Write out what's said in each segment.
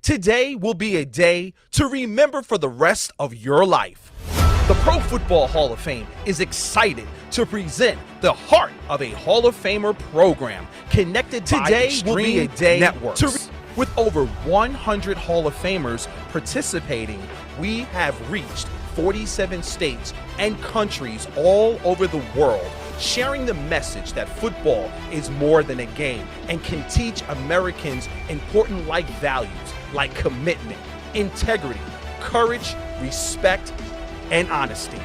Today will be a day to remember for the rest of your life. The Pro Football Hall of Fame is excited to present the heart of a Hall of Famer program connected today will be a day networks. With over 100 Hall of Famers participating, we have reached 47 states and countries all over the world, sharing the message that football is more than a game and can teach Americans important life values like commitment, integrity, courage, respect, and honesty.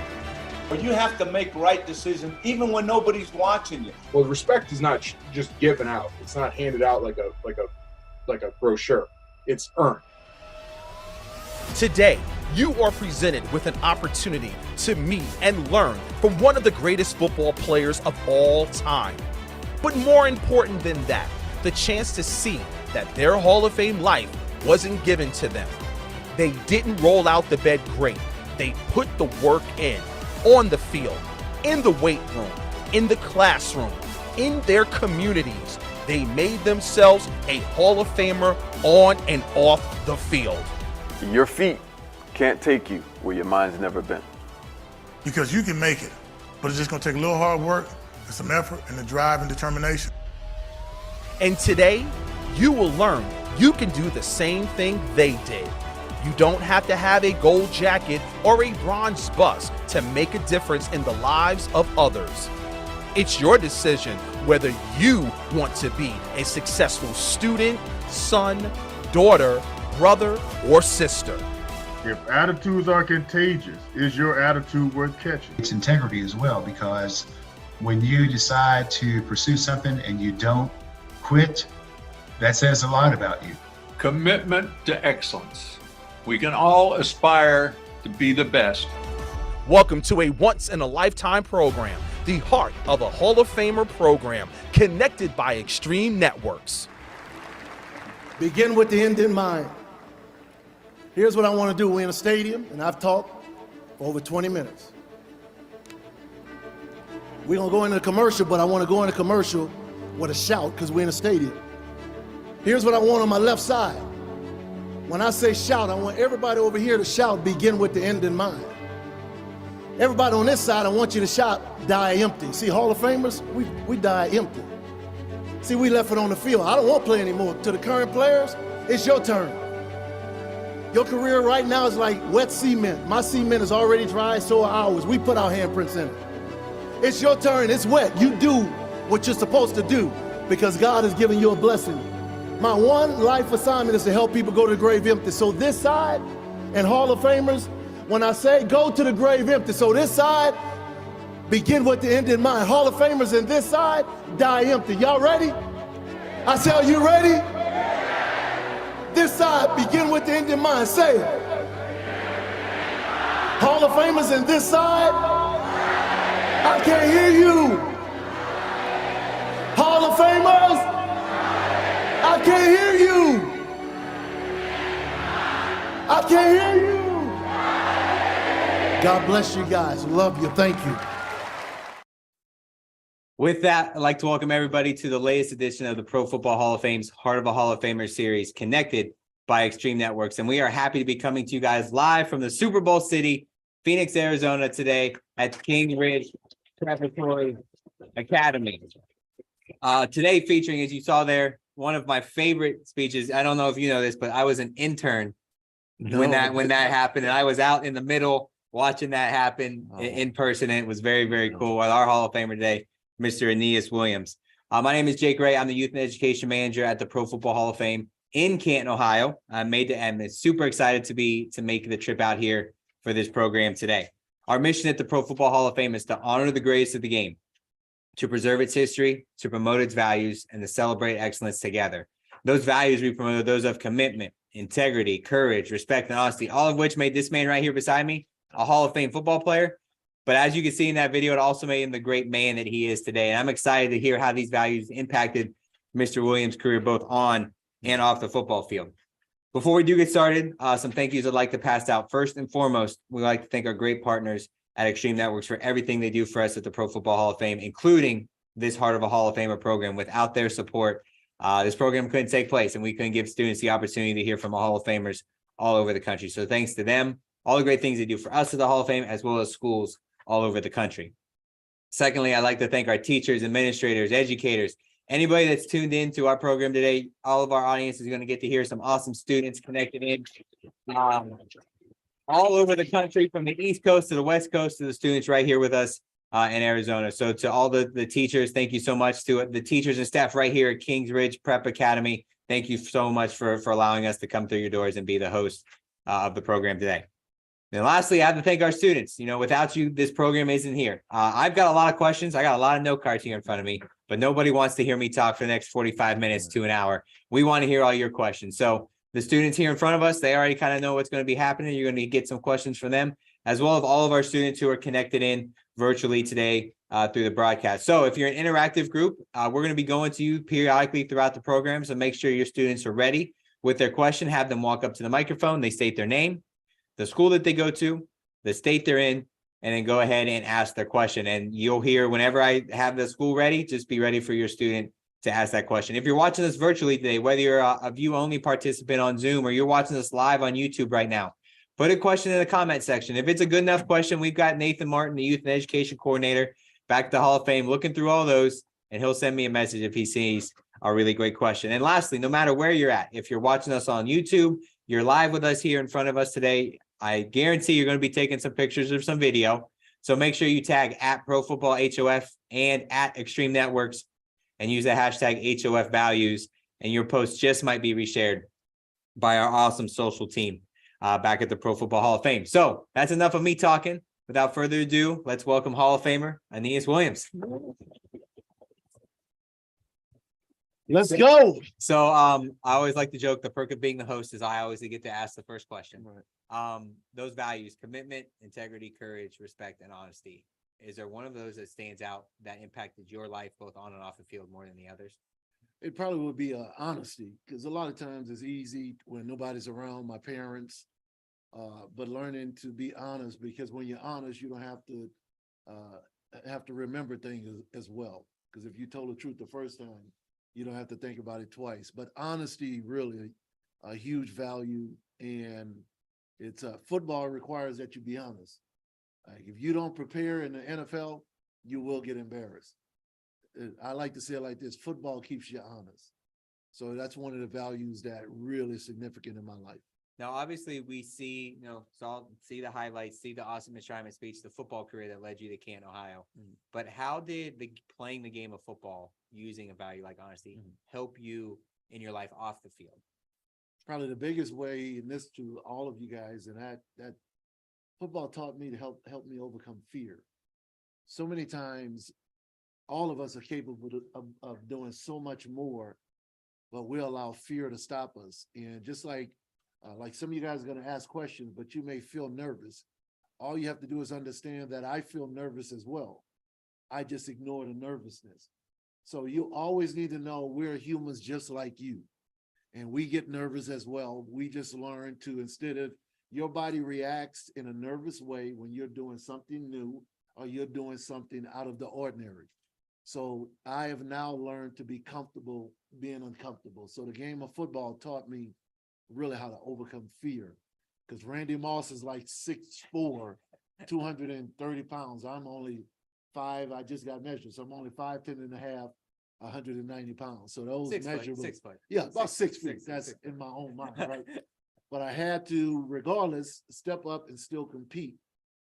You have to make right decisions even when nobody's watching you. Well, respect is not just given out. It's not handed out like a brochure. It's earned. Today, you are presented with an opportunity to meet and learn from one of the greatest football players of all time. But more important than that, the chance to see that their Hall of Fame life wasn't given to them. They didn't roll out the bed great. They put the work in, on the field, in the weight room, in the classroom, in their communities. They made themselves a Hall of Famer on and off the field. Your feet can't take you where your mind's never been. Because you can make it, but it's just gonna take a little hard work and some effort and the drive and determination. And today, you will learn you can do the same thing they did. You don't have to have a gold jacket or a bronze bust to make a difference in the lives of others. It's your decision whether you want to be a successful student, son, daughter, brother, or sister. If attitudes are contagious, is your attitude worth catching? It's integrity as well, because when you decide to pursue something and you don't quit, that says a lot about you. Commitment to excellence. We can all aspire to be the best. Welcome to a once-in-a-lifetime program, the heart of a Hall of Famer program, connected by Extreme Networks. Begin with the end in mind. Here's what I want to do. We're in a stadium, and I've talked for over 20 minutes. We're going to go into a commercial, but I want to go into a commercial with a shout because we're in a stadium. Here's what I want on my left side. When I say shout, I want everybody over here to shout, begin with the end in mind. Everybody on this side, I want you to shout, die empty. See, Hall of Famers, we die empty. See, we left it on the field. I don't want to play anymore. To the current players, it's your turn. Your career right now is like wet cement. My cement is already dry, so are ours. We put our handprints in it. It's your turn, it's wet. You do what you're supposed to do because God has given you a blessing. My one life assignment is to help people go to the grave empty. So this side and Hall of Famers, when I say go to the grave empty, so this side, begin with the end in mind. Hall of Famers in this side, die empty. Y'all ready? I say, are you ready? This side, begin with the end in mind. Say it. Hall of Famers in this side, I can't hear you. Hall of Famers, I can't hear you. I can't hear you. God bless you guys. Love you. Thank you. With that, I'd like to welcome everybody to the latest edition of the Pro Football Hall of Fame's Heart of a Hall of Famer series, connected by Extreme Networks. And we are happy to be coming to you guys live from the Super Bowl city, Phoenix, Arizona, today at King Ridge Preparatory Academy. Today featuring, as you saw there, one of my favorite speeches. I don't know if you know this, but I was an intern when that happened, and I was out in the middle watching that happen in person, and it was very, very cool. With our Hall of Famer today, Mr. Aeneas Williams. My name is Jake Ray. I'm the Youth and Education Manager at the Pro Football Hall of Fame in Canton, Ohio. I'm super excited to make the trip out here for this program today. Our mission at the Pro Football Hall of Fame is to honor the greatest of the game, to preserve its history, to promote its values, and to celebrate excellence together. Those values we promote are those of commitment, integrity, courage, respect, and honesty, all of which made this man right here beside me a Hall of Fame football player. But as you can see in that video, it also made him the great man that he is today. And I'm excited to hear how these values impacted Mr. Williams' career, both on and off the football field. Before we do get started, some thank yous I'd like to pass out. First and foremost, we'd like to thank our great partners at Extreme Networks for everything they do for us at the Pro Football Hall of Fame, including this Heart of a Hall of Famer program. Without their support, this program couldn't take place and we couldn't give students the opportunity to hear from Hall of Famers all over the country. So thanks to them, all the great things they do for us at the Hall of Fame, as well as schools all over the country. Secondly, I'd like to thank our teachers, administrators, educators, anybody that's tuned in to our program today. All of our audience is going to get to hear some awesome students connected in all over the country, from the East Coast to the West Coast, to the students right here with us in Arizona. So to all the teachers, thank you so much. To the teachers and staff right here at Kings Ridge Prep Academy, thank you so much for allowing us to come through your doors and be the host of the program today. And lastly, I have to thank our students. You know, without you, this program isn't here. I've got a lot of questions. I got a lot of note cards here in front of me, but nobody wants to hear me talk for the next 45 minutes to an hour. We want to hear all your questions. So the students here in front of us, they already kind of know what's going to be happening. You're going to get some questions from them, as well as all of our students who are connected in virtually today through the broadcast. So if you're an interactive group, we're going to be going to you periodically throughout the program. So make sure your students are ready with their question. Have them walk up to the microphone. They state their name, the school that they go to, the state they're in, and then go ahead and ask their question. And you'll hear whenever I have the school ready, just be ready for your student to ask that question. If you're watching this virtually today, whether you're a view-only participant on Zoom or you're watching this live on YouTube right now, put a question in the comment section. If it's a good enough question, we've got Nathan Martin, the Youth and Education Coordinator, back at the Hall of Fame, looking through all those, and he'll send me a message if he sees a really great question. And lastly, no matter where you're at, if you're watching us on YouTube, you're live with us here in front of us today, I guarantee you're going to be taking some pictures or some video. So make sure you tag at Pro Football HOF and at Extreme Networks and use the hashtag HOF values, and your post just might be reshared by our awesome social team back at the Pro Football Hall of Fame. So that's enough of me talking. Without further ado, let's welcome Hall of Famer Aeneas Williams. Let's go. So I always like to joke, the perk of being the host is I always get to ask the first question. Those values: commitment, integrity, courage, respect, and honesty. Is there one of those that stands out that impacted your life both on and off the field more than the others? It probably would be honesty, because a lot of times it's easy when nobody's around, my parents, but learning to be honest, because when you're honest, you don't have to remember things as well. Because if you told the truth the first time, you don't have to think about it twice. But honesty really a huge value, and it's football requires that you be honest. Like if you don't prepare in the NFL, you will get embarrassed. I like to say it like this: football keeps you honest. So that's one of the values that really is significant in my life. Now, obviously, we see, so I'll see the highlights, see the awesome enshrinement speech, the football career that led you to Canton, Ohio. But how did playing the game of football using a value like honesty help you in your life off the field? Probably the biggest way, and this to all of you guys, and that football taught me to help me overcome fear. So many times, all of us are capable of doing so much more, but we allow fear to stop us. And just like some of you guys are going to ask questions, but you may feel nervous. All you have to do is understand that I feel nervous as well. I just ignore the nervousness. So you always need to know we're humans just like you. And we get nervous as well. We just learn to, instead of your body reacts in a nervous way when you're doing something new or you're doing something out of the ordinary. So I have now learned to be comfortable being uncomfortable. So the game of football taught me really how to overcome fear, because Randy Moss is like 6'4", 230 pounds. I'm only 5. I just got measured. So I'm only 5'10" and a half, 190 pounds. So those measurables, 6 foot. yeah, about 6 feet. That's in my own mind, right? But I had to, regardless, step up and still compete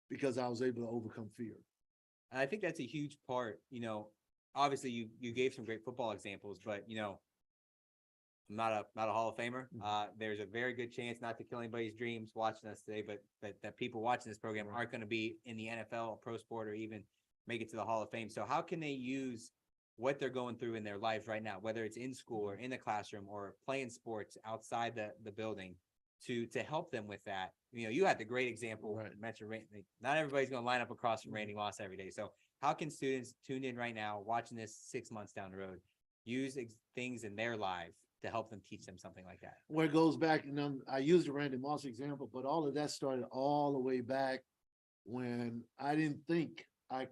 because I was able to overcome fear. And I think that's a huge part. Obviously you gave some great football examples, but I'm not a Hall of Famer. There's a very good chance, not to kill anybody's dreams watching us today, but that people watching this program aren't going to be in the NFL, pro sport, or even make it to the Hall of Fame. So how can they use what they're going through in their life right now, whether it's in school or in the classroom or playing sports outside the building, to help them with that? You had the great example, right? Mentioned not everybody's going to line up across from Randy Moss every day. So how can students tuned in right now, watching this 6 months down the road, use things in their life to help them teach them something like that? Where it goes back, I used the Randy Moss example, but all of that started all the way back when I didn't think I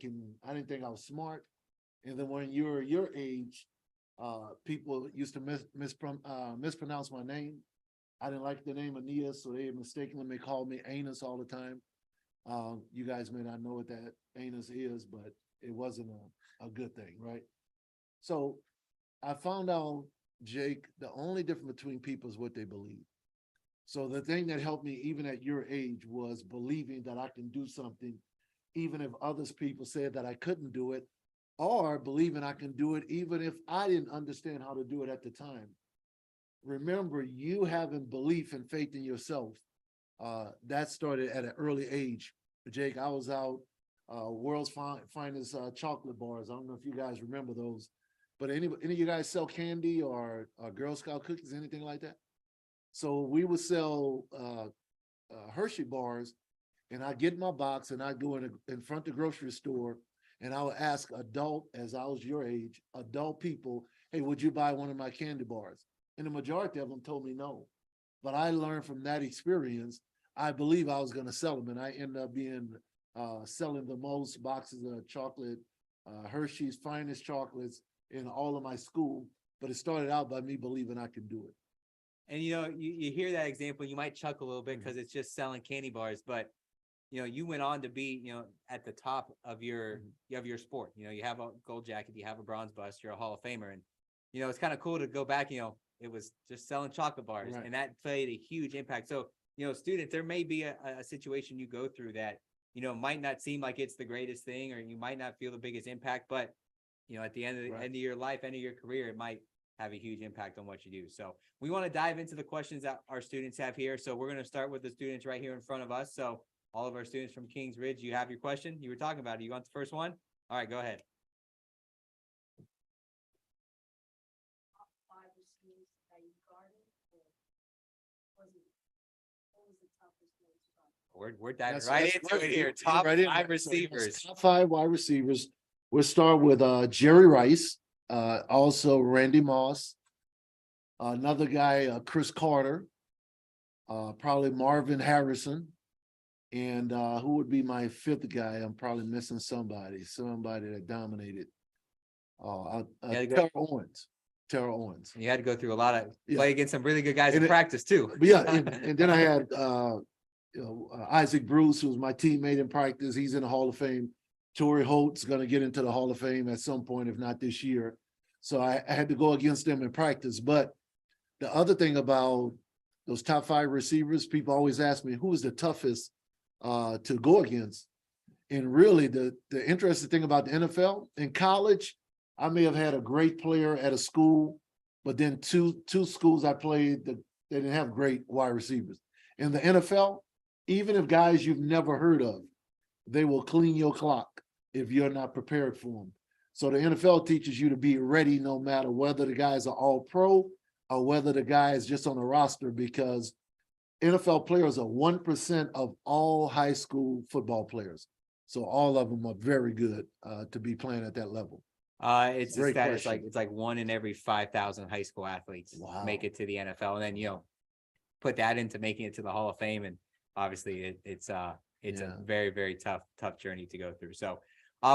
was smart. And then when you're your age, People used to mispronounce my name. I didn't like the name Aeneas, so they mistakenly called me Aeneas all the time. You guys may not know what that Aeneas is, but it wasn't a good thing, right? So I found out, Jake, the only difference between people is what they believe. So the thing that helped me even at your age was believing that I can do something, even if others people said that I couldn't do it, or believing I can do it even if I didn't understand how to do it at the time. Remember, you having belief and faith in yourself, that started at an early age. Jake, I was out, world's finest chocolate bars. I don't know if you guys remember those, but any of you guys sell candy or Girl Scout cookies, anything like that? So we would sell Hershey bars, and I get my box and I go in front of the grocery store, and I would ask adult, as I was your age, adult people, hey, would you buy one of my candy bars? And the majority of them told me no. But I learned from that experience, I believe I was going to sell them. And I ended up selling the most boxes of chocolate, Hershey's finest chocolates in all of my school. But it started out by me believing I could do it. And, you hear that example, you might chuckle a little bit because it's just selling candy bars, but you went on to be, at the top of your sport. You have a gold jacket, you have a bronze bust, you're a Hall of Famer. And, it's kind of cool to go back, it was just selling chocolate bars, right, and that played a huge impact. So, students, there may be a situation you go through that, might not seem like it's the greatest thing, or you might not feel the biggest impact, but, at the end of your life, end of your career, it might have a huge impact on what you do. So we want to dive into the questions that our students have here. So we're going to start with the students right here in front of us. So all of our students from Kings Ridge, you have your question you were talking about. You want the first one? All right, go ahead. We're diving right into it here. Top five receivers. Top 5 wide receivers. We'll start with Jerry Rice, also Randy Moss, another guy, Chris Carter, probably Marvin Harrison, and who would be my 5th guy? I'm probably missing somebody that dominated. Terrell Owens. You had to go through a lot of play against some really good guys in practice too. But and then I had Isaac Bruce, who was my teammate in practice. He's in the Hall of Fame. Torrey Holt's going to get into the Hall of Fame at some point, if not this year. So I had to go against them in practice. But the other thing about those top 5 receivers, people always ask me, who is the toughest to go against? And really, the interesting thing about the NFL, in college, I may have had a great player at a school, but then two schools I played, they didn't have great wide receivers. In the NFL, even if guys you've never heard of, they will clean your clock if you're not prepared for them. So the NFL teaches you to be ready no matter whether the guys are all pro or whether the guy is just on a roster, because NFL players are 1% of all high school football players. So all of them are very good to be playing at that level. It's a status it's like 1 in every 5,000 high school athletes make it to the NFL, and then put that into making it to the Hall of Fame, and obviously it's a very, very tough journey to go through. So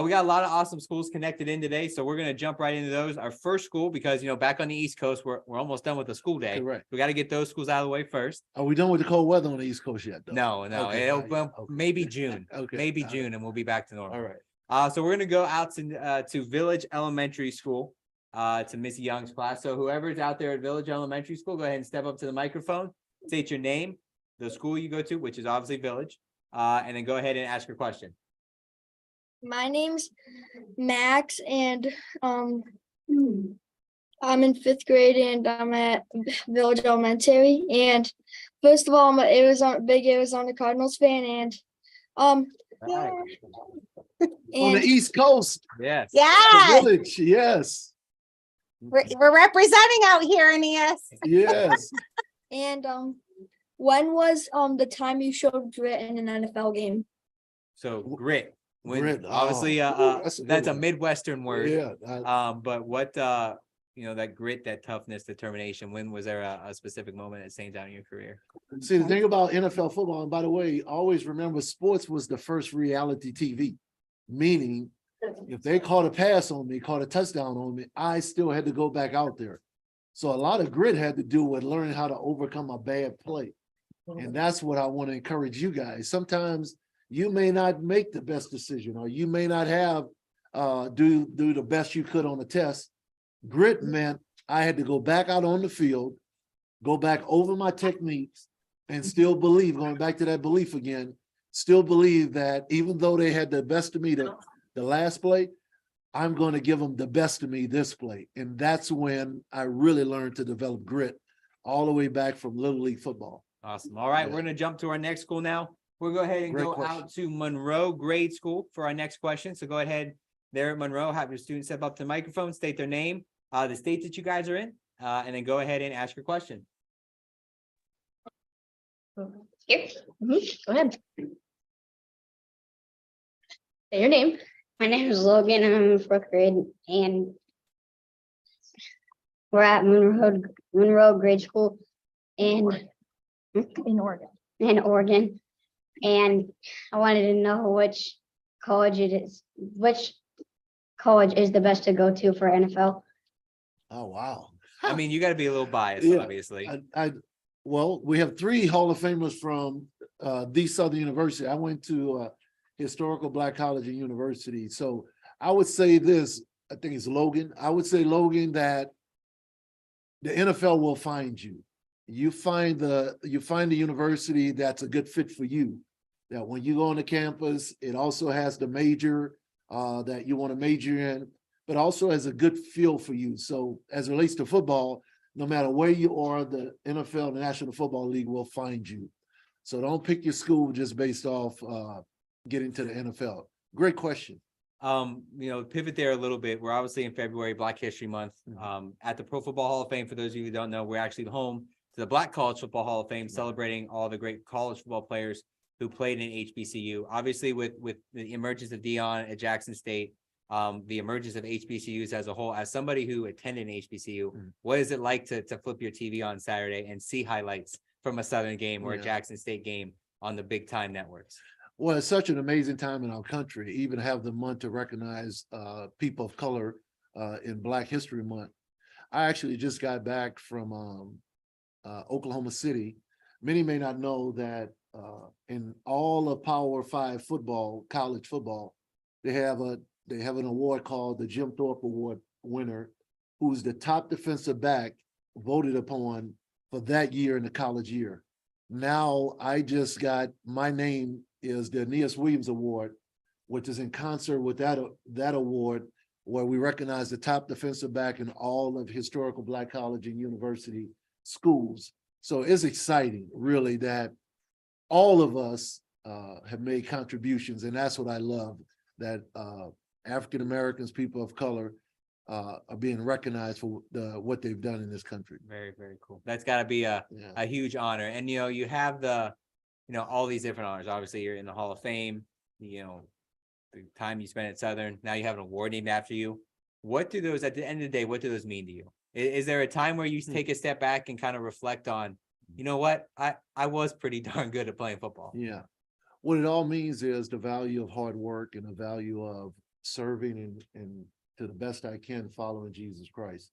we got a lot of awesome schools connected in today, so we're going to jump right into those. Our first school, because back on the East Coast, we're almost done with the school day. Correct. We got to get those schools out of the way first. Are we done with the cold weather on the East Coast yet, though? No. Okay. Maybe June. Okay. Maybe June, and we'll be back to normal. All right. So we're going to go out to Village Elementary School, to Miss Young's class. So whoever's out there at Village Elementary School, go ahead and step up to the microphone, state your name, the school you go to, which is obviously Village, and then go ahead and ask your question. My name's Max, and I'm in 5th grade, and I'm at Village Elementary. And first of all, it was on big Arizona Cardinals fan, and Right. On the East Coast. Yes. Yeah, Village, yes. we're representing out here, Aeneas. Yes. And when was the time you showed grit in an NFL game? So grit. Grit. Obviously, that's a Midwestern word. Yeah. But what that grit, that toughness, determination. When was there a specific moment that stands out in your career? See, the thing about NFL football, and by the way, always remember, sports was the first reality TV, meaning If they caught a pass on me, caught a touchdown on me, I still had to go back out there. So a lot of grit had to do with learning how to overcome a bad play. And that's what I want to encourage you guys. Sometimes you may not make the best decision, or you may not have do the best you could on the test. Grit meant I had to go back out on the field, go back over my techniques, and still believe, going back to that belief again, still believe that even though they had the best of me the last play, I'm going to give them the best of me this play. And that's when I really learned to develop grit all the way back from Little League football. Awesome. All right, we're going to jump to our next school now. We'll go ahead and Great go question. out to Monroe Grade School for our next question. So go ahead there at Monroe, have your students step up to the microphone, state their name, the state that you guys are in, and then go ahead and ask your question. Here. Go ahead. Say your name. My name is Logan. I'm in 4th grade, and we're at Monroe Grade School in Oregon. And I wanted to know which college is the best to go to for NFL. Oh, wow. I mean, you got to be a little biased, Yeah, obviously. Well, we have 3 Hall of Famers from the Southern University. I went to Historical Black College and University. So I would say this, I think it's Logan. I would say, Logan, that the NFL will find you. You find the university that's a good fit for you. That when you go on the campus, it also has the major that you want to major in, but also has a good feel for you. So as it relates to football, no matter where you are, the NFL, the National Football League will find you. So don't pick your school just based off getting to the NFL. Great question. Pivot there a little bit. We're obviously in February, Black History Month. At the Pro Football Hall of Fame, for those of you who don't know, we're actually home to the Black College Football Hall of Fame, celebrating all the great college football players who played in HBCU. Obviously, with the emergence of Deion at Jackson State, the emergence of HBCUs as a whole, as somebody who attended an HBCU, what is it like to flip your TV on Saturday and see highlights from a Southern game or a Jackson State game on the big time networks? Well, it's such an amazing time in our country, even have the month to recognize people of color in Black History Month. I actually just got back from Oklahoma City. Many may not know that in all of Power 5 football, college football, they have an award called the Jim Thorpe Award winner, who's the top defensive back voted upon for that year in the college year. Now I just got, my name is the Aeneas Williams Award, which is in concert with that award, where we recognize the top defensive back in all of historical Black college and university schools. So it's exciting, really, that all of us have made contributions, and that's what I love, that African Americans, people of color, are being recognized for what they've done in this country. Very, very cool. That's got to be a huge honor. And you have all these different honors. Obviously, you're in the Hall of Fame. The time you spent at Southern. Now you have an award named after you. What do those, at the end of the day, what do those mean to you? Is there a time where you take a step back and kind of reflect on, you know what, I was pretty darn good at playing football? Yeah. What it all means is the value of hard work and the value of serving and to the best I can following Jesus Christ,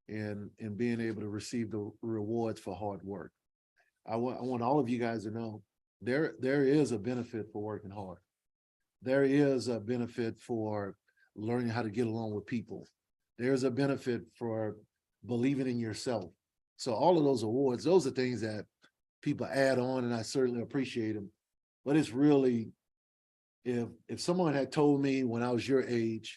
and being able to receive the rewards for hard work. I want all of you guys to know there is a benefit for working hard. There is a benefit for learning how to get along with people. There's a benefit for believing in yourself. So all of those awards, those are things that people add on, and I certainly appreciate them. But it's really, if someone had told me when I was your age,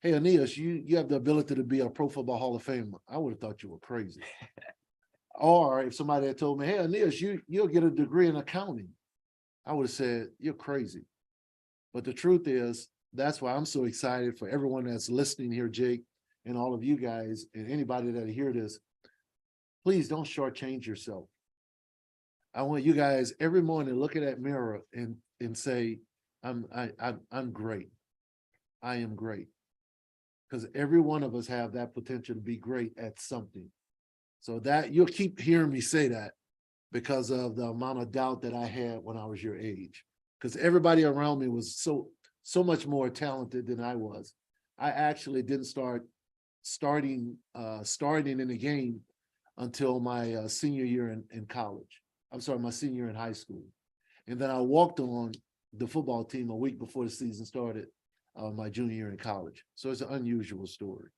hey, Aeneas, you have the ability to be a Pro Football Hall of Famer, I would have thought you were crazy. Or if somebody had told me, hey, Aeneas, you'll get a degree in accounting, I would have said, you're crazy. But the truth is, that's why I'm so excited for everyone that's listening here, Jake, and all of you guys, and anybody that hear this. Please don't shortchange yourself. I want you guys every morning to look at that mirror and say, I'm great. I am great. Because every one of us have that potential to be great at something. So that you'll keep hearing me say that because of the amount of doubt that I had when I was your age. Because everybody around me was so much more talented than I was. I actually didn't start starting in the game until my senior year in college. I'm sorry, my senior year in high school. And then I walked on the football team a week before the season started, my junior year in college. So it's an unusual story.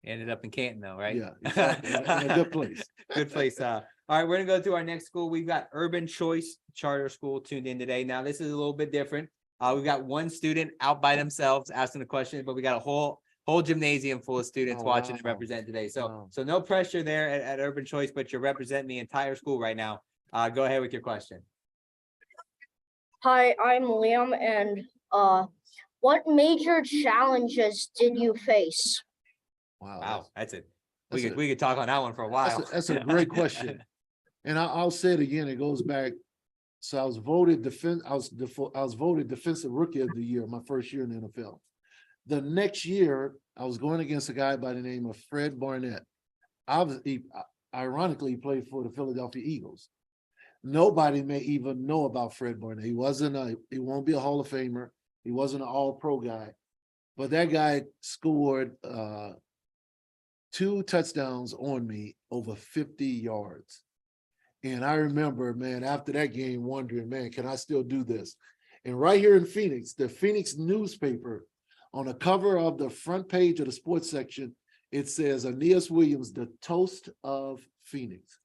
Ended up in Canton though, right? Yeah, exactly. In a good place. Good place. All right, we're gonna go to our next school. We've got Urban Choice Charter School tuned in today. Now, this is a little bit different. We've got one student out by themselves asking a question, but we got a whole gymnasium full of students watching and represent today. So no pressure there at Urban Choice, but you're representing the entire school right now. Go ahead with your question. Hi, I'm Liam, and what major challenges did you face? Wow, that's it. We could talk on that one for a while. That's a great question. And I'll say it again. It goes back. So I was voted defensive rookie of the year my first year in the NFL. The next year, I was going against a guy by the name of Fred Barnett. Ironically, he played for the Philadelphia Eagles. Nobody may even know about Fred Barnett. He won't be a Hall of Famer. He wasn't an all-pro guy. But that guy scored 2 touchdowns on me over 50 yards. And I remember, man, after that game, wondering, man, can I still do this? And right here in Phoenix, the Phoenix newspaper, on the cover of the front page of the sports section, it says Aeneas Williams, the toast of Phoenix.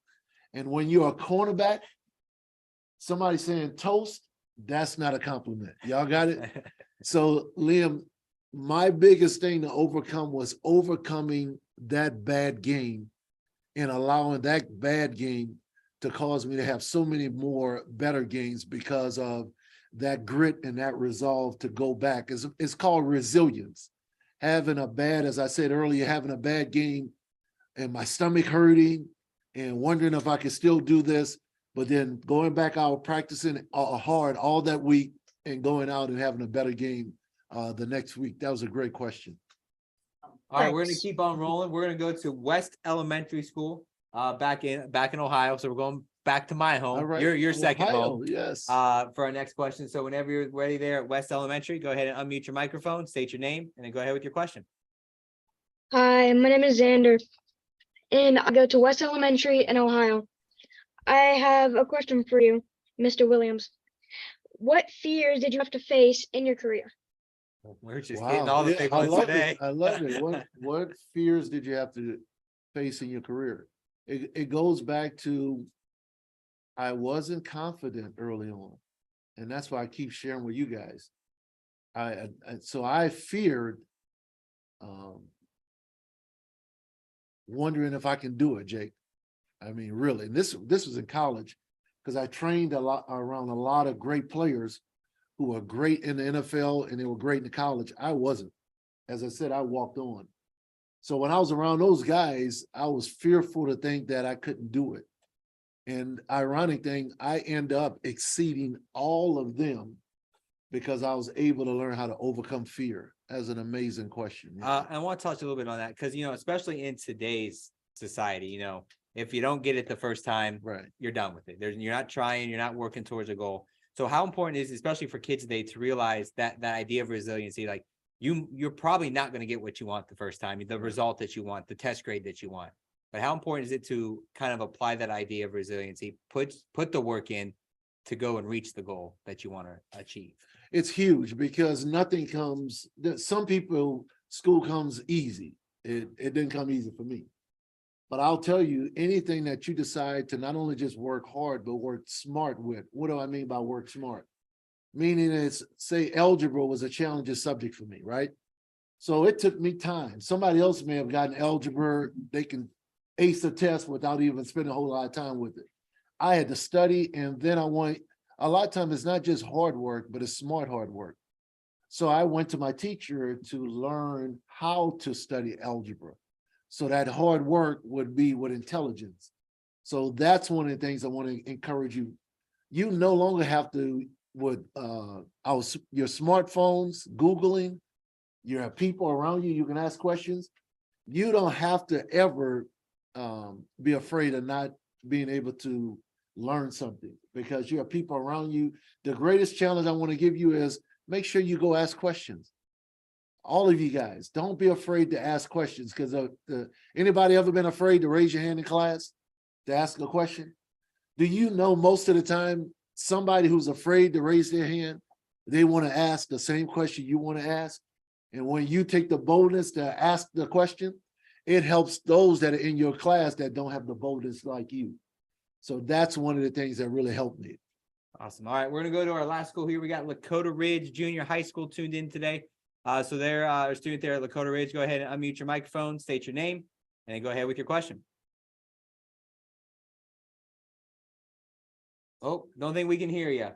And when you're a cornerback, somebody saying toast, that's not a compliment. Y'all got it? So, Liam, my biggest thing to overcome was overcoming that bad game and allowing that bad game to cause me to have so many more better games because of that grit and that resolve to go back. It's called resilience. As I said earlier, having a bad game and my stomach hurting and wondering if I could still do this, but then going back out, practicing hard all that week and going out and having a better game the next week. That was a great question. All right, we're going to keep on rolling. We're going to go to West Elementary School back in Ohio. So we're going back to my home. Right. Your second Ohio, home. yes. For our next question. So whenever you're ready there at West Elementary, go ahead and unmute your microphone, state your name, and then go ahead with your question. Hi, my name is Xander, and I go to West Elementary in Ohio. I have a question for you, Mr. Williams. What fears did you have to face in your career? We're just getting all the big ones today. I love it. What fears did you have to face in your career? It goes back to, I wasn't confident early on, and that's why I keep sharing with you guys. So I feared wondering if I can do it, Jake. I mean, really. And this was in college, because I trained around a lot of great players who were great in the NFL and they were great in college. I wasn't. As I said, I walked on. So when I was around those guys, I was fearful to think that I couldn't do it. And ironic thing, I end up exceeding all of them because I was able to learn how to overcome fear. That's an amazing question. I want to touch a little bit on that because, especially in today's society, if you don't get it the first time, right, you're done with it. You're not trying, you're not working towards a goal. So how important is it, especially for kids today, to realize that idea of resiliency, like you're probably not going to get what you want the first time, the result that you want, the test grade that you want. But how important is it to kind of apply that idea of resiliency, put the work in to go and reach the goal that you want to achieve? It's huge because nothing comes, some people, school comes easy. It didn't come easy for me. But I'll tell you, anything that you decide to not only just work hard, but work smart with. What do I mean by work smart? Meaning it's, say, algebra was a challenging subject for me, right? So it took me time. Somebody else may have gotten algebra. They can ace a test without even spending a whole lot of time with it. I had to study, and then a lot of times it's not just hard work, but it's smart hard work. So I went to my teacher to learn how to study algebra. So that hard work would be with intelligence. So that's one of the things I want to encourage you. You no longer have to, with your smartphones, Googling, you have people around you, you can ask questions. You don't have to ever be afraid of not being able to learn something because you have people around you. The greatest challenge I want to give you is make sure you go ask questions. All of you guys, don't be afraid to ask questions, because anybody ever been afraid to raise your hand in class to ask a question? Do you know most of the time somebody who's afraid to raise their hand, they want to ask the same question you want to ask? And when you take the boldness to ask the question, it helps those that are in your class that don't have the boldness like you. So that's one of the things that really helped me. Awesome. All right, we're gonna go to our last school here. We got Lakota Ridge Junior High School tuned in today. So they're a student there at Lakota Ridge. Go ahead and unmute your microphone, state your name, and then go ahead with your question. Oh, don't think we can hear you.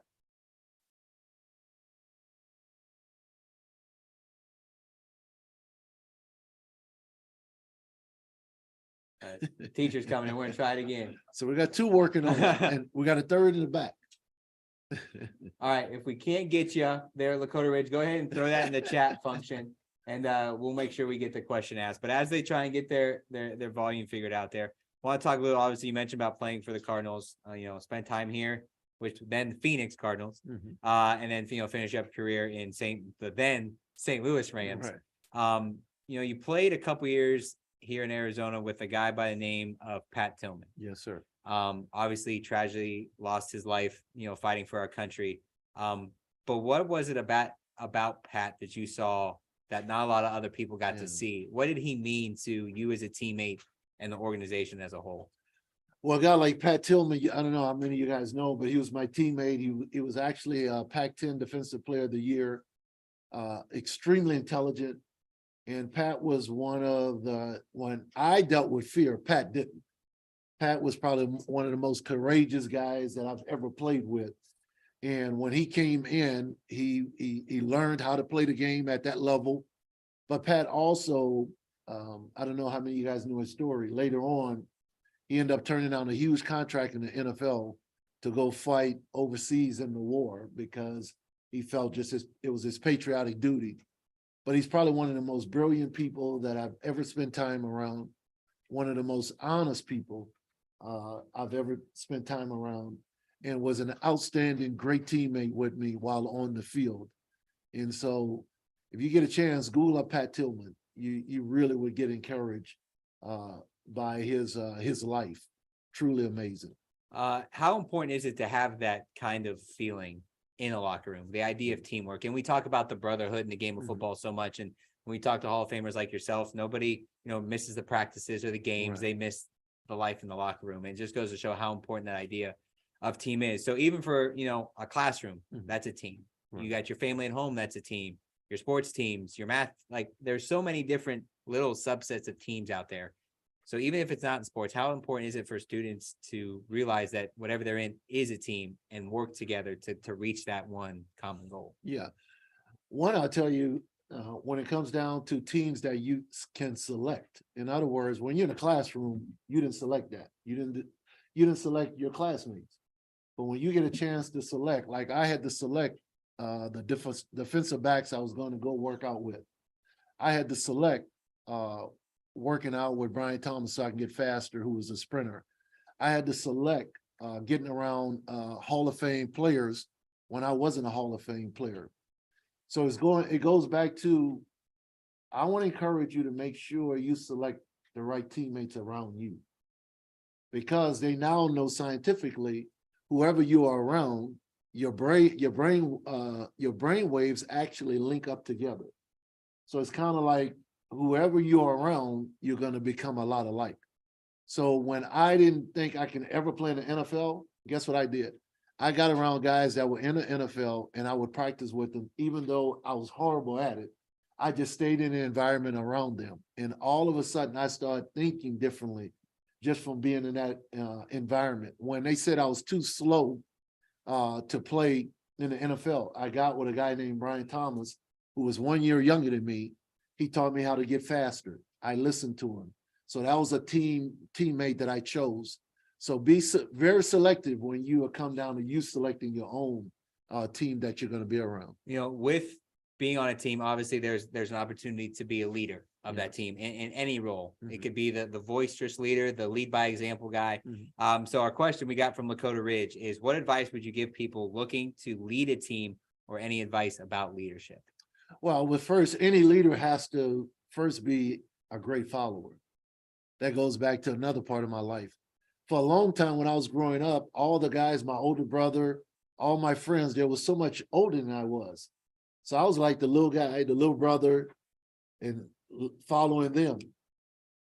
Teacher's coming and we're gonna try it again. So we got two working on it, and we got a third in the back. All right, if we can't get you there at Lakota Ridge, go ahead and throw that in the chat function, and we'll make sure we get the question asked. But as they try and get their volume figured out there, I want to talk a little, obviously you mentioned about playing for the Cardinals, spent time here, which then Phoenix Cardinals, and then, finish up career in the then St. Louis Rams. Right. You played a couple years here in Arizona with a guy by the name of Pat Tillman. Yes, sir. Obviously tragically lost his life, fighting for our country. But what was it about Pat that you saw that not a lot of other people got to see? What did he mean to you as a teammate and the organization as a whole? Well, a guy like Pat Tillman, I don't know how many of you guys know, but he was my teammate. He was actually a Pac-10 Defensive Player of the Year, extremely intelligent. And Pat was when I dealt with fear, Pat didn't. Pat was probably one of the most courageous guys that I've ever played with. And when he came in, he learned how to play the game at that level. But Pat also, I don't know how many of you guys knew his story. Later on, he ended up turning down a huge contract in the NFL to go fight overseas in the war because he felt it was his patriotic duty. But he's probably one of the most brilliant people that I've ever spent time around, one of the most honest people I've ever spent time around, and was an outstanding, great teammate with me while on the field. And so if you get a chance, Google up Pat Tillman. You really would get encouraged by his life. Truly amazing. How important is it to have that kind of feeling in a locker room, the idea of teamwork? And we talk about the brotherhood in the game of football so much. And when we talk to Hall of Famers like yourself, nobody, misses the practices or the games. Right. They miss the life in the locker room. And it just goes to show how important that idea of team is. So even for, a classroom, that's a team. Right. You got your family at home, that's a team. Your sports teams, your math, there's so many different little subsets of teams out there. So even if it's not in sports, how important is it for students to realize that whatever they're in is a team and work together to reach that one common goal? Yeah. One, I'll tell you, when it comes down to teams that you can select. In other words, when you're in a classroom, you didn't select that. You didn't select your classmates. But when you get a chance to select, like I had to select the defensive backs I was going to go work out with. I had to select working out with Brian Thomas so I can get faster, who was a sprinter. I had to select getting around Hall of Fame players when I wasn't a Hall of Fame player. So it goes back to, I want to encourage you to make sure you select the right teammates around you, because they now know scientifically, whoever you are around, your brain waves actually link up together. So it's kind of like whoever you are around, you're going to become a lot alike. So when I didn't think I can ever play in the NFL, guess what I did? I got around guys that were in the NFL and I would practice with them, even though I was horrible at it. I just stayed in the environment around them. And all of a sudden I started thinking differently just from being in that environment. When they said I was too slow to play in the NFL, I got with a guy named Brian Thomas, who was 1 year younger than me. He taught me how to get faster. I listened to him. So that was a teammate that I chose. So be very selective when you come down to you selecting your own team that you're going to be around. With being on a team, obviously there's an opportunity to be a leader of that team in any role. It could be the boisterous leader, the lead by example guy. So our question we got from Lakota Ridge is, what advice would you give people looking to lead a team or any advice about leadership? Well, with first, any leader has to first be a great follower. That goes back to another part of my life. For a long time when I was growing up, all the guys, my older brother, all my friends, they were so much older than I was. So I was like the little guy, the little brother, and following them.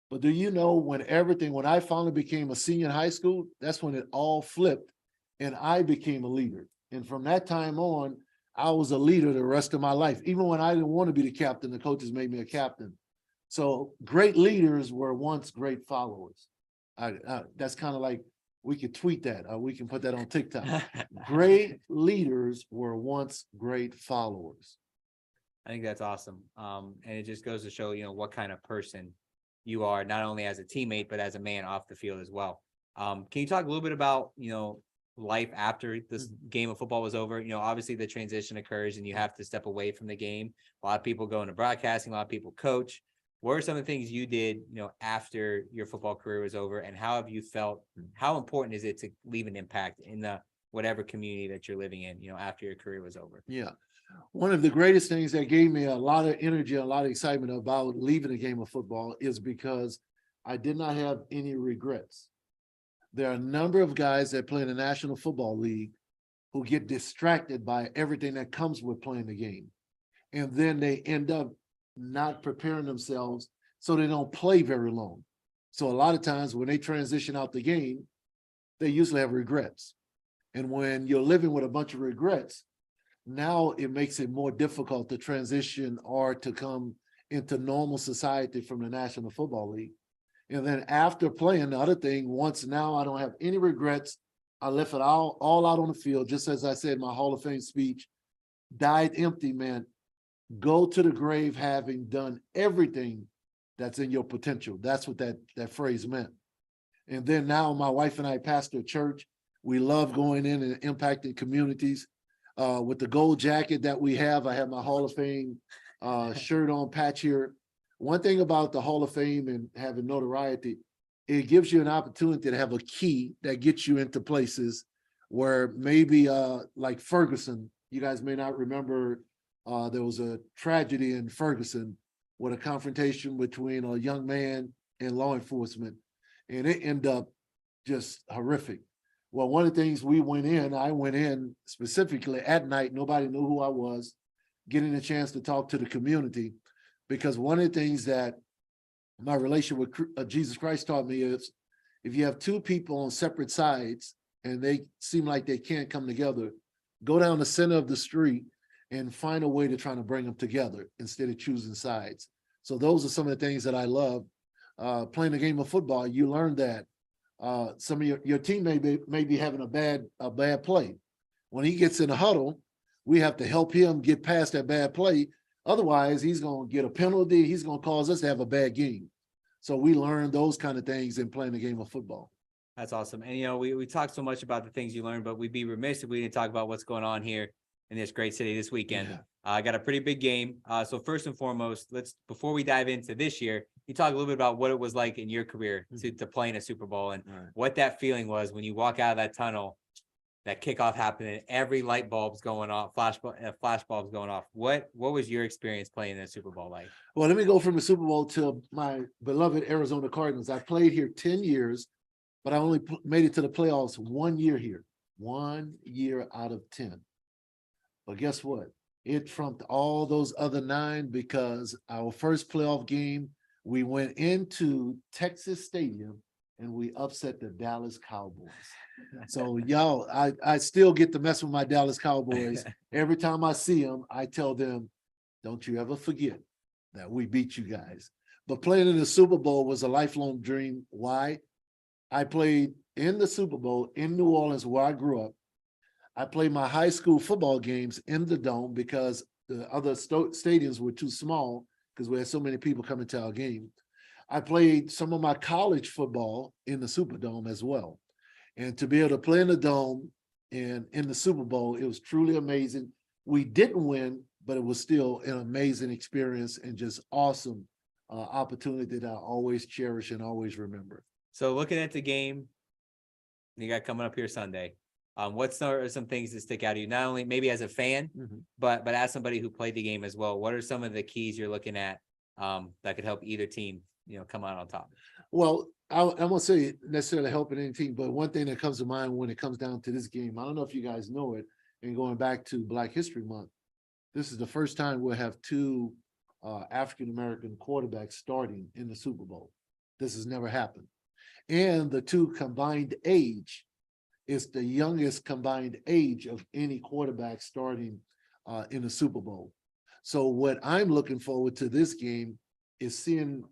But do you know when I finally became a senior in high school, that's when it all flipped and I became a leader. And from that time on, I was a leader the rest of my life. Even when I didn't want to be the captain, the coaches made me a captain. So great leaders were once great followers. That's kind of like, we could tweet that, or we can put that on TikTok. Great leaders were once great followers. I think that's awesome. And it just goes to show, what kind of person you are, not only as a teammate, but as a man off the field as well. Can you talk a little bit about, life after this game of football was over? Obviously the transition occurs and you have to step away from the game. A lot of people go into broadcasting, a lot of people coach. What are some of the things you did, after your football career was over, and how have you felt, how important is it to leave an impact in the whatever community that you're living in, after your career was over? Yeah. One of the greatest things that gave me a lot of energy, a lot of excitement about leaving the game of football is because I did not have any regrets. There are a number of guys that play in the National Football League who get distracted by everything that comes with playing the game. And then they end up not preparing themselves so they don't play very long. So a lot of times when they transition out the game, they usually have regrets. And when you're living with a bunch of regrets, now it makes it more difficult to transition or to come into normal society from the National Football League. And then after playing, the other thing, once now I don't have any regrets, I left it all out on the field, just as I said in my Hall of Fame speech, died empty, man. Go to the grave having done everything that's in your potential. That's what that phrase meant. And then now my wife and I pastor a church. We love going in and impacting communities. With the gold jacket that we have, I have my Hall of Fame shirt on, patch here. One thing about the Hall of Fame and having notoriety, it gives you an opportunity to have a key that gets you into places where maybe like Ferguson, you guys may not remember, there was a tragedy in Ferguson with a confrontation between a young man and law enforcement, and it ended up just horrific. Well, one of the things I went in specifically at night, nobody knew who I was, getting a chance to talk to the community, because one of the things that my relationship with Jesus Christ taught me is if you have two people on separate sides and they seem like they can't come together, go down the center of the street and find a way to try to bring them together instead of choosing sides. So those are some of the things that I love. Playing the game of football, you learn that some of your team may be having a bad play. When he gets in a huddle, we have to help him get past that bad play. Otherwise, he's going to get a penalty. He's going to cause us to have a bad game. So we learn those kind of things in playing the game of football. That's awesome. And, we talked so much about the things you learned, but we'd be remiss if we didn't talk about what's going on here in this great city this weekend. Yeah. I got a pretty big game. So first and foremost, before we dive into this year, you talk a little bit about what it was like in your career to play in a Super Bowl and what that feeling was when you walk out of that tunnel, that kickoff happened and every light bulb's going off, flash bulbs going off. What was your experience playing in a Super Bowl like? Well, let me go from the Super Bowl to my beloved Arizona Cardinals. I played here 10 years, but I only made it to the playoffs 1 year here, 1 year out of 10. But guess what? It trumped all those other 9 because our first playoff game, we went into Texas Stadium and we upset the Dallas Cowboys. So y'all, I still get to mess with my Dallas Cowboys. Every time I see them, I tell them, don't you ever forget that we beat you guys. But playing in the Super Bowl was a lifelong dream. Why? I played in the Super Bowl in New Orleans where I grew up. I played my high school football games in the Dome because the other stadiums were too small because we had so many people coming to our game. I played some of my college football in the Superdome as well. And to be able to play in the Dome and in the Super Bowl, it was truly amazing. We didn't win, but it was still an amazing experience and just awesome opportunity that I always cherish and always remember. So looking at the game you got coming up here Sunday, What are some things that stick out to you, not only maybe as a fan, but as somebody who played the game as well? What are some of the keys you're looking at that could help either team, come out on top? Well, I won't say necessarily helping any team, but one thing that comes to mind when it comes down to this game, I don't know if you guys know it, and going back to Black History Month, this is the first time we'll have two African-American quarterbacks starting in the Super Bowl. This has never happened. And the two combined age is the youngest combined age of any quarterback starting in the Super Bowl. So what I'm looking forward to this game is seeing,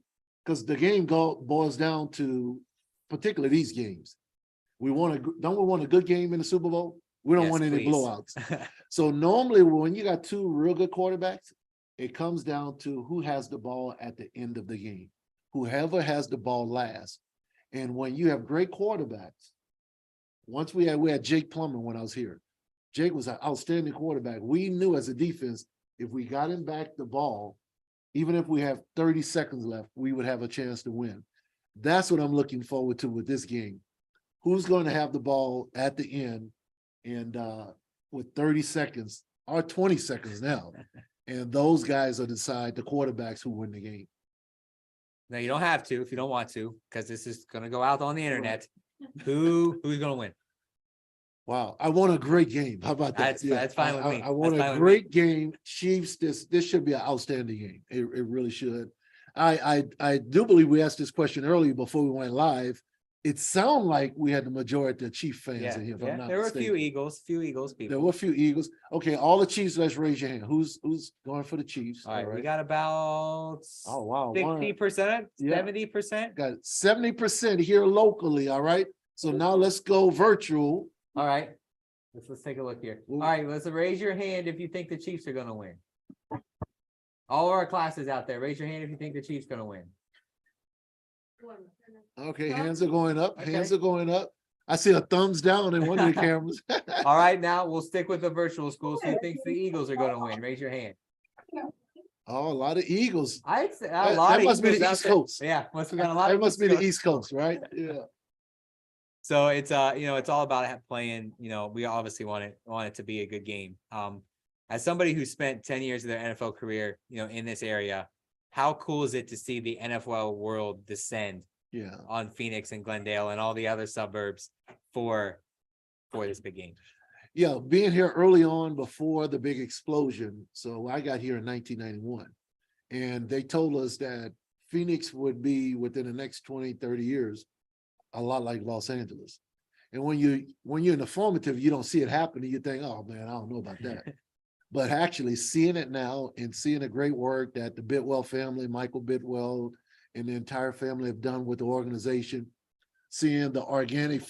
because the game boils down to, particularly these games, don't we want a good game in the Super Bowl? We don't want any blowouts. So normally when you got two real good quarterbacks, it comes down to who has the ball at the end of the game, whoever has the ball last. And when you have great quarterbacks, once we had Jake Plummer when I was here. Jake was an outstanding quarterback. We knew as a defense, if we got him back the ball, even if we have 30 seconds left, we would have a chance to win. That's what I'm looking forward to with this game. Who's going to have the ball at the end and with 30 seconds or 20 seconds now. And those guys will decide, the quarterbacks, who win the game. No, you don't have to if you don't want to, because this is going to go out on the internet. Who's going to win? Wow, I want a great game. How about that? That's fine with me. I want a great game. Chiefs, this should be an outstanding game. It really should. I do believe we asked this question earlier before we went live. It sounded like we had the majority of Chief fans in here. If I'm not there were mistaken. a few Eagles people. There were a few Eagles. Okay, all the Chiefs, let's raise your hand. Who's going for the Chiefs? All right, we got about 60%, 70%. Got 70% here locally, all right? So now let's go virtual. All right, let's take a look here. All right, let's raise your hand if you think the Chiefs are going to win. All of our classes out there, raise your hand if you think the Chiefs are going to win. Okay, hands are going up. Okay. Hands are going up. I see a thumbs down in one of the cameras. All right, now we'll stick with the virtual schools. Who thinks the Eagles are going to win? Raise your hand. Oh, a lot of Eagles. I'd say a lot that must be the East Coast. Yeah, we got a lot. That must be the East Coast, right? Yeah. So it's it's all about playing. We obviously want it to be a good game. As somebody who spent 10 years of their NFL career, in this area, how cool is it to see the NFL world descend on Phoenix and Glendale and all the other suburbs for this big game? Yeah, being here early on before the big explosion. So I got here in 1991, and they told us that Phoenix would be, within the next 20, 30 years, a lot like Los Angeles. And when you're in the formative, you don't see it happening. You think, oh man, I don't know about that. But actually seeing it now and seeing the great work that the Bidwell family, Michael Bidwell, and the entire family have done with the organization, seeing the organic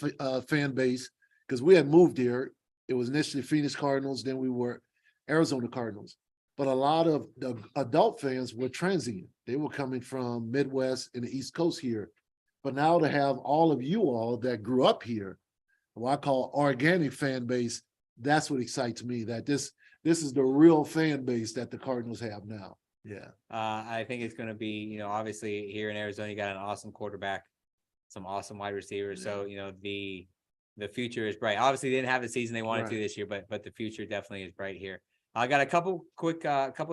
fan base, because we had moved here. It was initially Phoenix Cardinals, then we were Arizona Cardinals. But a lot of the adult fans were transient. They were coming from Midwest and the East Coast here. But now to have all of you all that grew up here, what I call organic fan base, that's what excites me, that this is the real fan base that the Cardinals have now. Yeah. I think it's going to be, obviously here in Arizona, you got an awesome quarterback, some awesome wide receivers. So, the future is bright. Obviously they didn't have the season they wanted to this year, but the future definitely is bright here. I got a couple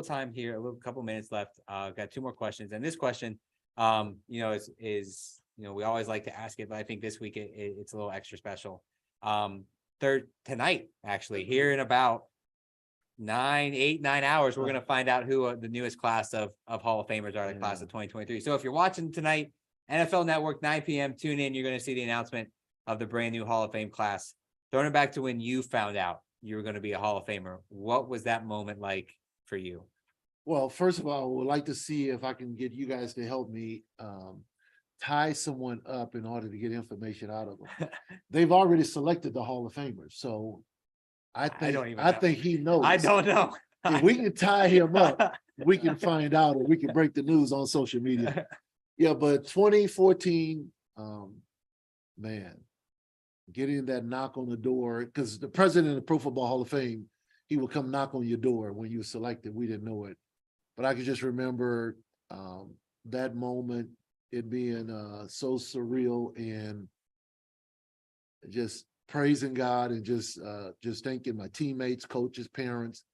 time here, couple minutes left. Got two more questions. And this question, is we always like to ask it, but I think this week it's a little extra special. Tonight, actually, here in about 9 hours, we're going to find out who the newest class of Hall of Famers are, the class of 2023. So if you're watching tonight, NFL Network, 9 p.m., tune in. You're going to see the announcement of the brand new Hall of Fame class. Throwing it back to when you found out you were going to be a Hall of Famer, what was that moment like for you? Well, first of all, I would like to see if I can get you guys to help me tie someone up in order to get information out of them. They've already selected the Hall of Famers, so I think he knows. I don't know. If we can tie him up, we can find out, or we can break the news on social media. Yeah, but 2014, man, getting that knock on the door, because the president of the Pro Football Hall of Fame, he would come knock on your door when you were selected. We didn't know it. But I can just remember that moment, it being so surreal and just praising God and just thanking my teammates, coaches, parents,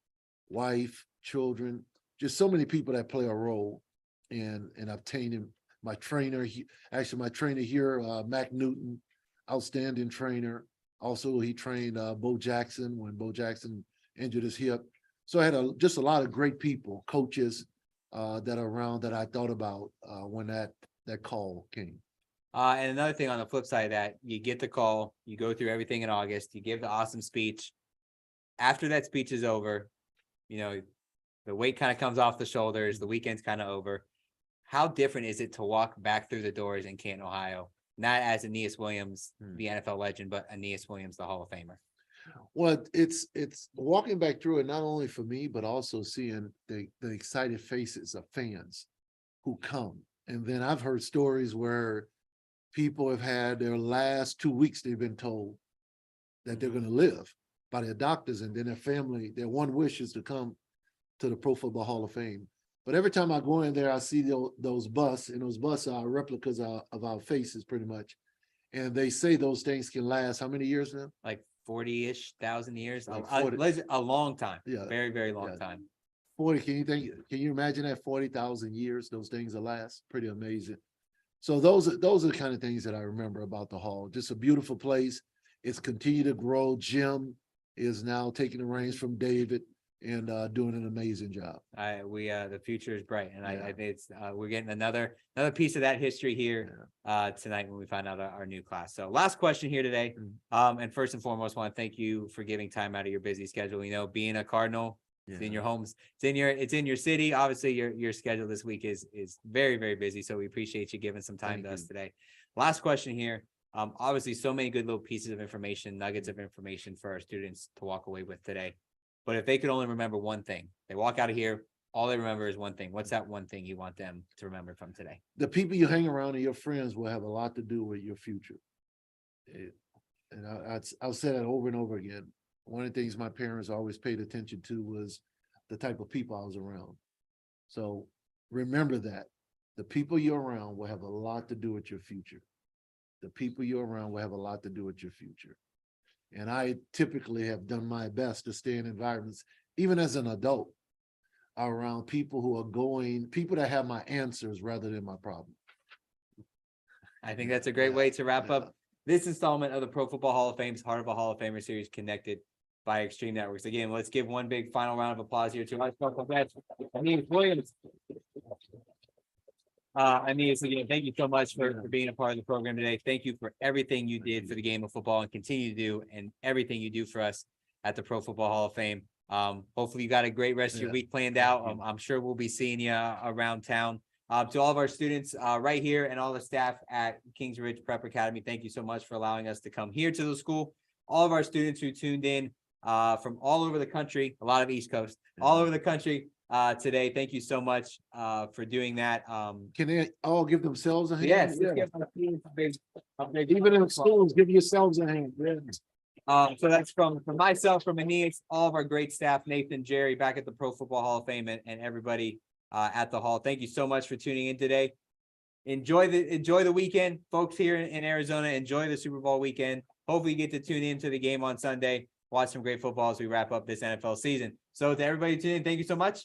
wife, children, just so many people that play a role in obtaining my trainer. My trainer here, Mac Newton, outstanding trainer. Also, he trained Bo Jackson when Bo Jackson injured his hip. So I had just a lot of great people, coaches that are around that I thought about when that call came. And another thing on the flip side of that, you get the call, you go through everything in August, you give the awesome speech. After that speech is over, you know, the weight kind of comes off the shoulders, the weekend's kind of over. How different is it to walk back through the doors in Canton, Ohio? Not as Aeneas Williams, the NFL legend, but Aeneas Williams, the Hall of Famer. Well, it's walking back through it, not only for me, but also seeing the excited faces of fans who come. And then I've heard stories where people have had their last 2 weeks, they've been told that they're going to live by their doctors, and then their family, their one wish is to come to the Pro Football Hall of Fame. But every time I go in there, I see those busts, and those busts are replicas of our faces pretty much. And they say those things can last how many years now? Like 40-ish thousand years, Like a long time. Yeah. Very, very long time. 40, can you imagine that 40,000 years, those things will last? Pretty amazing. So those are the kind of things that I remember about the hall. Just a beautiful place. It's continued to grow. Jim is now taking the reins from David and doing an amazing job. The future is bright, and I think it's we're getting another piece of that history here tonight when we find out our new class. So last question here today, and first and foremost, want to thank you for giving time out of your busy schedule. You know, being a Cardinal, it's in your homes, it's in your city. Obviously, your schedule this week is very, very busy. So we appreciate you giving some time to us today. Last question here. Obviously, so many good little pieces of information, nuggets of information for our students to walk away with today. But if they could only remember one thing, they walk out of here, all they remember is one thing. What's that one thing you want them to remember from today? The people you hang around and your friends will have a lot to do with your future. And I'll say that over and over again. One of the things my parents always paid attention to was the type of people I was around. So remember that. The people you're around will have a lot to do with your future. The people you're around will have a lot to do with your future. And I typically have done my best to stay in environments, even as an adult, around people people that have my answers rather than my problem. I think that's a great way to wrap up this installment of the Pro Football Hall of Fame's Heart of a Hall of Famer series, connected by Extreme Networks. Again, let's give one big final round of applause here to our special guest, Aeneas Williams. Aeneas, again, thank you so much for being a part of the program today. Thank you for everything you did for the game of football and continue to do, and everything you do for us at the Pro Football Hall of Fame. Hopefully you got a great rest of your week planned out. I'm sure we'll be seeing you around town. To all of our students right here and all the staff at Kings Ridge Prep Academy, thank you so much for allowing us to come here to the school. All of our students who tuned in from all over the country, a lot of East Coast, all over the country today. Thank you so much for doing that. Can they all give themselves a hand? Yes. Even in the schools, give yourselves a hand. So that's from myself, from Aeneas, all of our great staff, Nathan, Jerry, back at the Pro Football Hall of Fame, and everybody at the hall. Thank you so much for tuning in today. Enjoy the weekend, folks here in Arizona. Enjoy the Super Bowl weekend. Hopefully you get to tune into the game on Sunday. Watch some great football as we wrap up this NFL season. So to everybody tuning in, thank you so much.